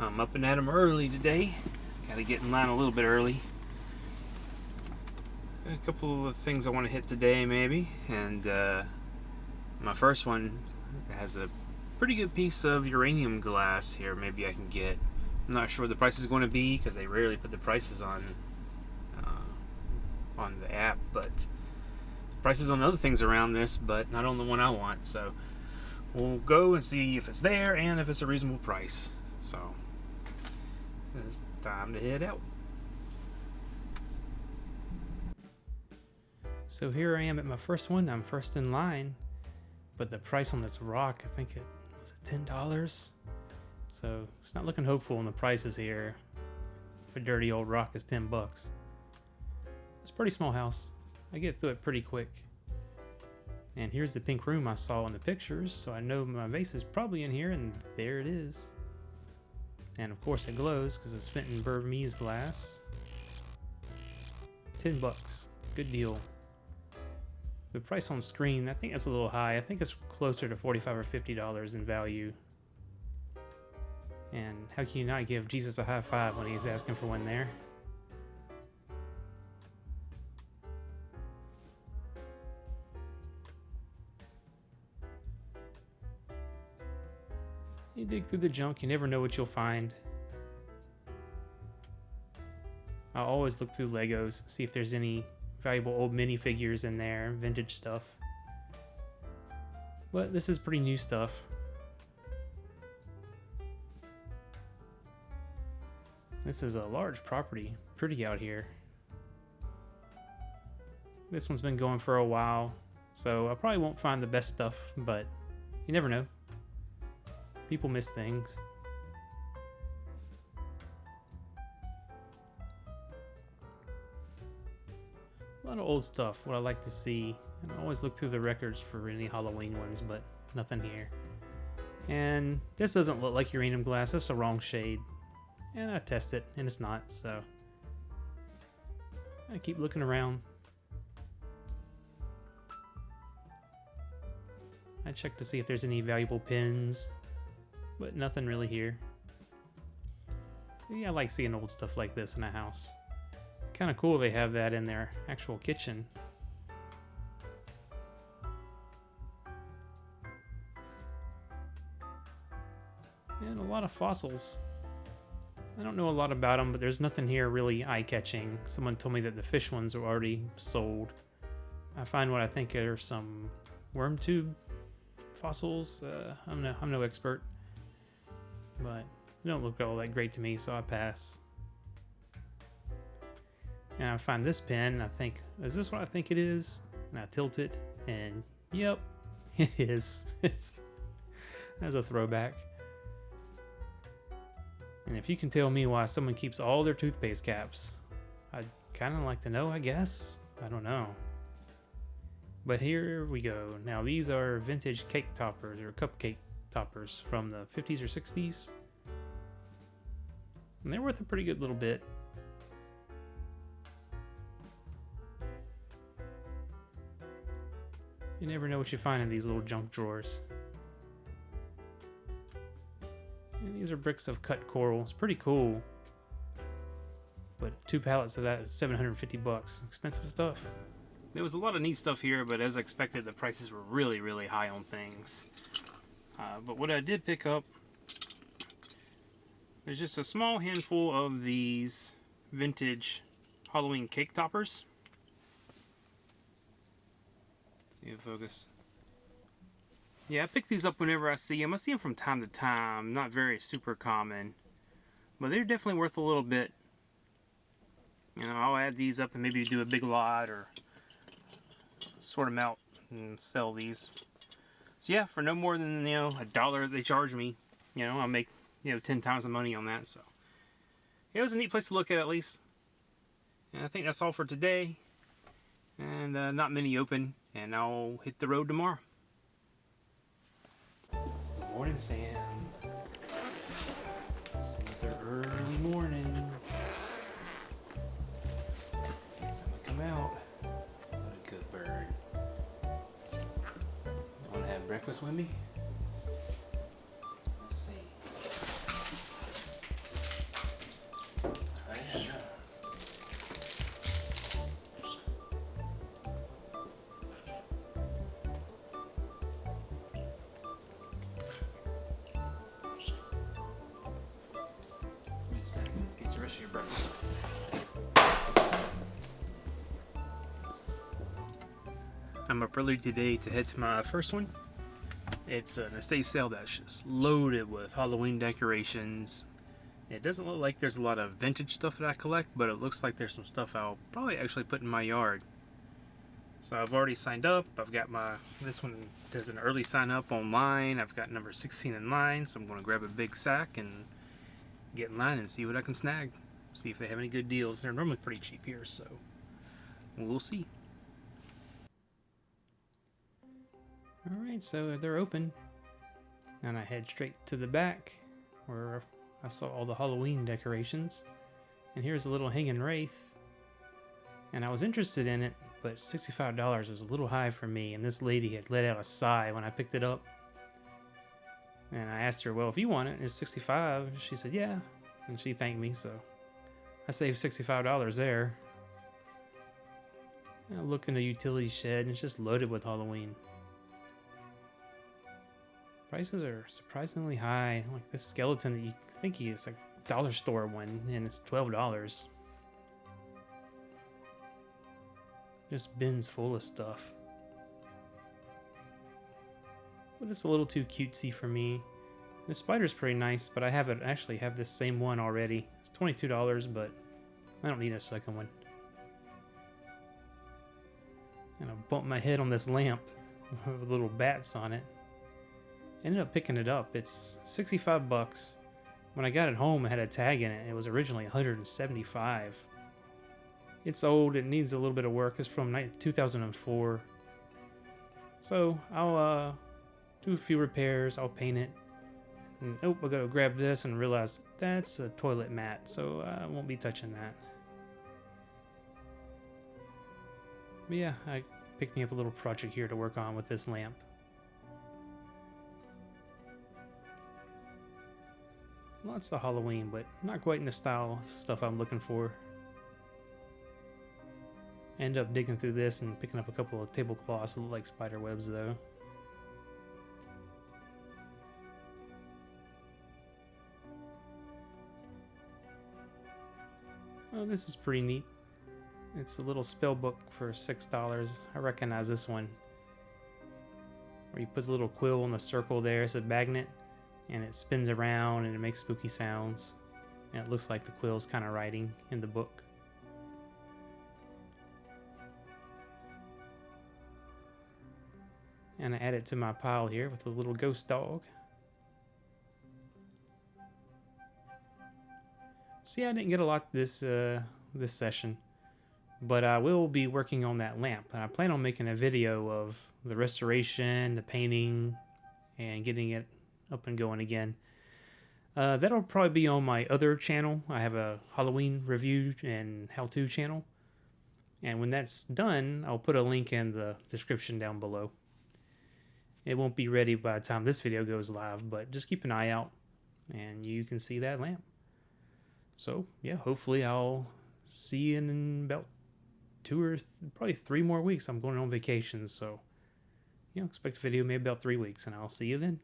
I'm up and at 'em early today. Gotta get in line a little bit early. A couple of things I want to hit today, maybe. And my first one has a pretty good piece of uranium glass here. Maybe I can get. I'm not sure what the price is going to be because they rarely put the prices on the app, but prices on other things around this, but not on the one I want. So we'll go and see if it's there and if it's a reasonable price. So it's time to head out. So here I am at my first one. I'm first in line, but the price on this rock, I think it was $10. So it's not looking hopeful on the prices here. For dirty old rock is $10. It's a pretty small house. I get through it pretty quick. And here's the pink room I saw in the pictures, so I know my vase is probably in here, and there it is. And of course it glows because it's Fenton Burmese glass. $10, good deal. The price on screen, I think that's a little high. I think it's closer to $45 or $50 in value. And how can you not give Jesus a high five when he's asking for one there? You dig through the junk, you never know what you'll find. I always look through Legos, see if there's any valuable old minifigures in there, vintage stuff. But this is pretty new stuff. This is a large property, pretty out here. This one's been going for a while, so I probably won't find the best stuff, but you never know. People miss things. A lot of old stuff, what I like to see. And I always look through the records for any Halloween ones, but nothing here. And this doesn't look like uranium glass, that's the wrong shade. And I test it, and it's not, so I keep looking around. I check to see if there's any valuable pins, but nothing really here. Yeah, I like seeing old stuff like this in a house. Kind of cool they have that in their actual kitchen. And a lot of fossils. I don't know a lot about them, but there's nothing here really eye-catching. Someone told me that the fish ones are already sold. I find what I think are some worm tube fossils. I'm no expert, but they don't look all that great to me, so I pass. And I find this pen, I think, is this what I think it is? And I tilt it, and yep, it is. That's a throwback. And if you can tell me why someone keeps all their toothpaste caps, I'd kind of like to know, I guess. I don't know. But here we go. Now these are vintage cake toppers, or cupcake toppers from the 50s or 60s. And they're worth a pretty good little bit. You never know what you find in these little junk drawers. And these are bricks of cut coral. It's pretty cool. But 2 pallets of that is $750. Expensive stuff. There was a lot of neat stuff here, but as expected, the prices were really, really high on things. But what I did pick up, there's just a small handful of these vintage Halloween cake toppers. See if focus. Yeah, I pick these up whenever I see them. I see them from time to time. Not very super common. But they're definitely worth a little bit. You know, I'll add these up and maybe do a big lot or sort them out and sell these. So yeah, for no more than, you know, $1 they charge me, you know, I'll make, 10 times the money on that. So yeah, it was a neat place to look at least. And I think that's all for today. And not many open. And I'll hit the road tomorrow. Good morning, Sam. It's another early morning. Come out. What a good bird. Want to have breakfast with me? Let's see. rest of your breakfast. I'm up early today to head to my first one. It's an estate sale that's just loaded with Halloween decorations. It doesn't look like there's a lot of vintage stuff that I collect, but it looks like there's some stuff I'll probably actually put in my yard. So I've already signed up. I've got this one does an early sign up online. I've got number 16 in line, so I'm going to grab a big sack and get in line and see what I can snag. See if they have any good deals. They're normally pretty cheap here, so we'll see. Alright, so they're open. And I head straight to the back where I saw all the Halloween decorations. And here's a little hanging wraith. And I was interested in it, but $65 was a little high for me. And this lady had let out a sigh when I picked it up. And I asked her, well, if you want it, it's $65. She said, yeah. And she thanked me, so I saved $65 there. I look in the utility shed, and it's just loaded with Halloween. Prices are surprisingly high. Like this skeleton that you think is a dollar store one, and it's $12. Just bins full of stuff. But it's a little too cutesy for me. The spider's pretty nice, but I actually have this same one already. It's $22, but I don't need a second one. And I bumped my head on this lamp with little bats on it. Ended up picking it up. It's 65 bucks. When I got it home, it had a tag in it. It was originally 175. It's old. It needs a little bit of work. It's from 2004. So I'll do a few repairs. I'll paint it. And, I gotta grab this and realize that's a toilet mat, so I won't be touching that. But yeah, I picked me up a little project here to work on with this lamp. Lots of Halloween, but not quite in the style of stuff I'm looking for. End up digging through this and picking up a couple of tablecloths that look like spider webs, though. Oh, this is pretty neat. It's a little spell book for $6. I recognize this one. Where you put a little quill in the circle there. It's a magnet. And it spins around and it makes spooky sounds. And it looks like the quill's kind of writing in the book. And I add it to my pile here with a little ghost dog. So yeah, I didn't get a lot this session, but I will be working on that lamp, and I plan on making a video of the restoration, the painting, and getting it up and going again. That'll probably be on my other channel. I have a Halloween review and how-to channel, and when that's done, I'll put a link in the description down below. It won't be ready by the time this video goes live, but just keep an eye out, and you can see that lamp. So, yeah, hopefully I'll see you in about probably 3 more weeks. I'm going on vacation, so, expect a video maybe about 3 weeks, and I'll see you then.